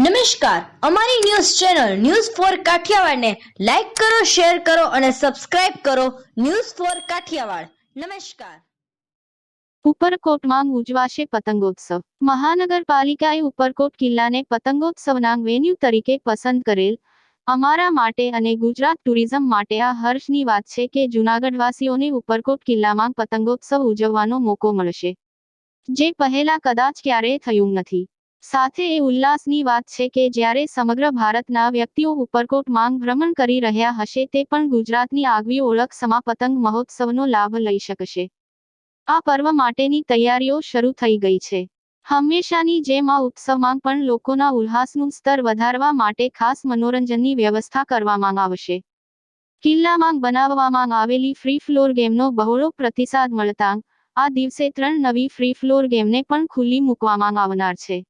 નમસ્કાર, અમારી news channel news for કાઠિયાવાડને લાઈક કરો, શેર કરો અને સબસ્ક્રાઇબ કરો. News for Kathiawad. નમસ્કાર. ઉપરકોટમાં ઉજવાશે પતંગોત્સવ. મહાનગરપાલિકાએ ઉપરકોટ કિલ્લાને પતંગોત્સવના વેન્યુ તરીકે પસંદ કરેલ. અમારા માટે અને ગુજરાત ટુરિઝમ માટે આ હર્ષની વાત છે કે જૂનાગઢવાસીઓને ઉપરકોટ કિલ્લામાં પતંગોત્સવ ઉજવવાનો મોકો મળશે, જે પહેલા કદાચ ક્યારેય થયું નથી. સાથે એ ઉલ્લાસની વાત છે કે જ્યારે સમગ્ર ભારતના વ્યક્તિઓ ઉપરકોટ માંગ ભ્રમણ કરી રહ્યા હશે તે પણ ગુજરાતની આગવી ઓળખ સમા પતંગ મહોત્સવનો લાભ લઈ શકશે. આ પર્વ માટેની તૈયારીઓ શરૂ થઈ ગઈ છે. હંમેશાની જેમ આ ઉત્સવમાં પણ લોકોના ઉલ્લાસનું સ્તર વધારવા માટે ખાસ મનોરંજનની વ્યવસ્થા કરવામાં આવશે. કિલ્લામાં બનાવવામાં આવેલી ફ્રી ફ્લોર ગેમનો બહોળો પ્રતિસાદ મળતા આ દિવસે 3 નવી ફ્રી ફ્લોર ગેમને પણ ખુલ્લી મૂકવામાં આવનાર છે.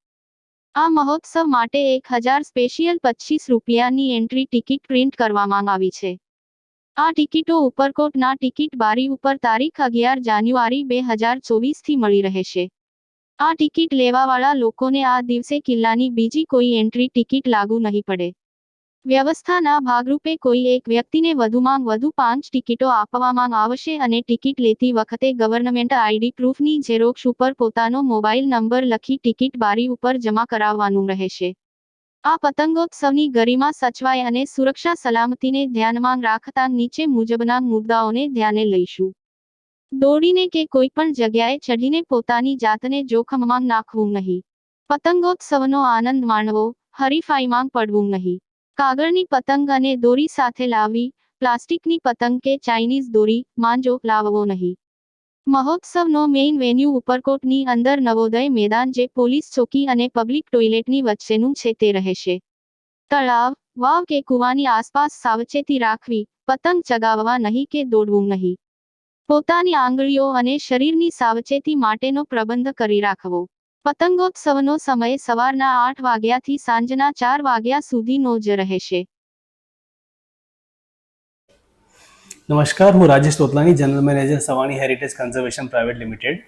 આ મહોત્સવ માટે 1000 સ્પેશિયલ 25 રૂપિયાની એન્ટ્રી ટિકિટ પ્રિન્ટ કરવામાં આવી છે. આ ટિકિટો ઉપરકોટના ટિકિટ બારી ઉપર તારીખ 11 જાન્યુઆરી 2024 થી મળી રહેશે. આ ટિકિટ લેવાવાળા લોકોને આ દિવસે કિલ્લાની બીજી કોઈ એન્ટ્રી ટિકિટ લાગુ નહીં પડે. વ્યવસ્થાના ભાગરૂપે કોઈ એક વ્યક્તિને વધુમાં વધુ 5 ટિકિટો આપવામાં આવશે અને ટિકિટ લેતી વખતે ગવર્નમેન્ટ આઈડી પ્રૂફની ઝેરોક્ષ ઉપર પોતાનો મોબાઈલ નંબર લખી ટિકિટ બારી ઉપર જમા કરાવવાનું રહેશે. આ પતંગોત્સવની ગરિમા સચવાય અને સુરક્ષા સલામતીને ધ્યાનમાં રાખતા નીચે મુજબના મુદ્દાઓને ધ્યાને લઈશું. દોડીને કે કોઈ પણ જગ્યાએ ચઢીને પોતાની જાતને જોખમમાં નાખવું નહીં. પતંગોત્સવનો આનંદ માણવો, હરીફાઈમાં પડવું નહીં. કાગળની પતંગ અને દોરી સાથે લાવવી. પ્લાસ્ટિકની પતંગ કે ચાઇનીઝ દોરી, માંજો લાવવો નહીં. મહોત્સવનો મેઇન વેન્યુ ઉપરકોટની અંદર નવોદય મેદાન જે પોલીસ ચોકી અને પબ્લિક ટોયલેટની વચ્ચેનું છે તે રહેશે. તળાવ, વાવ કે કૂવાની આસપાસ સાવચેતી રાખવી. પતંગ ચગાવવા નહીં કે દોડવું નહીં. પોતાની આંગળીઓ અને શરીરની સાવચેતી માટેનો પ્રબંધ કરી રાખવો. પતંગોત્સવનો સમય સવારના 8 વાગ્યાથી સાંજના 4 વાગ્યા સુધીનો જ રહેશે. નમસ્કાર, હું Rajesh Totlani, general manager Savani heritage conservation private limited.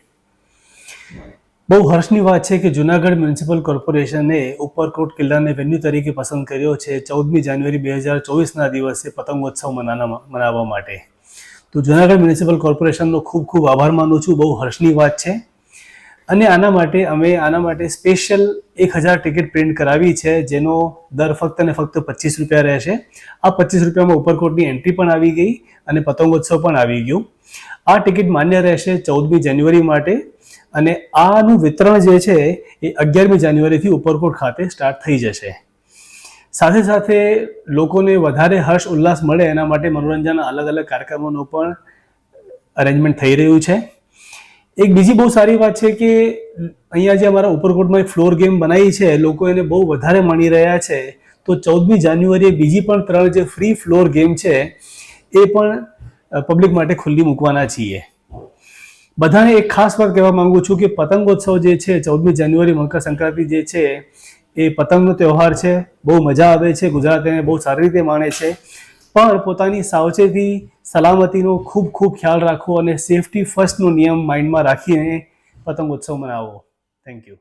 બહુ હર્ષની વાત છે કે જૂનાગઢ મ્યુનિસિપલ કોર્પોરેશને ઉપરકોટ કિલ્લાને વેન્યુ તરીકે પસંદ કર્યો છે 14મી જાન્યુઆરી 2024ના દિવસે પતંગોત્સવ મનાવવા માટે. તો જૂનાગઢ મ્યુનિસિપલ કોર્પોરેશનનો ખૂબ ખૂબ આભાર માનું છું. બહુ હર્ષની વાત છે અને આના માટે સ્પેશિયલ 1000 ટિકિટ પ્રિન્ટ કરાવી છે, જેનો દર ફક્ત ને ફક્ત 25 રૂપિયા રહેશે. આ 25 રૂપિયામાં ઉપરકોટની એન્ટ્રી પણ આવી ગઈ અને પતંગોત્સવ પણ આવી ગયું. આ ટિકિટ માન્ય રહેશે 14મી જાન્યુઆરી માટે અને આનું વિતરણ જે છે એ 11મી જાન્યુઆરીથી ઉપરકોટ ખાતે સ્ટાર્ટ થઈ જશે. સાથે સાથે લોકોને વધારે હર્ષ ઉલ્લાસ મળે એના માટે મનોરંજનના અલગ અલગ કાર્યક્રમોનું પણ અરેન્જમેન્ટ થઈ રહ્યું છે. એક બીજી બહુ સારી વાત છે કે અહીંયા જે અમારા ઉપરકોટમાં એક ફ્લોર ગેમ બનાવી છે, લોકો એને બહુ વધારે માણી રહ્યા છે. તો 14મી જાન્યુઆરીએ બીજી પણ 3 જે ફ્રી ફ્લોર ગેમ છે એ પણ પબ્લિક માટે ખુલ્લી મૂકવાના છીએ. બધાને એક ખાસ વાત કહેવા માંગુ છું કે પતંગોત્સવ જે છે 14મી જાન્યુઆરી મકર સંક્રાંતિ જે છે એ પતંગનો તહેવાર છે. બહુ મજા આવે છે, ગુજરાત એને બહુ સારી રીતે માણે છે. પણ પોતાની સાવચેતી, સલામતીનો ખૂબ ખૂબ ખ્યાલ રાખવો અને સેફટી ફર્સ્ટનો નિયમ માઇન્ડમાં રાખીને પતંગોત્સવ મનાવો. Thank you.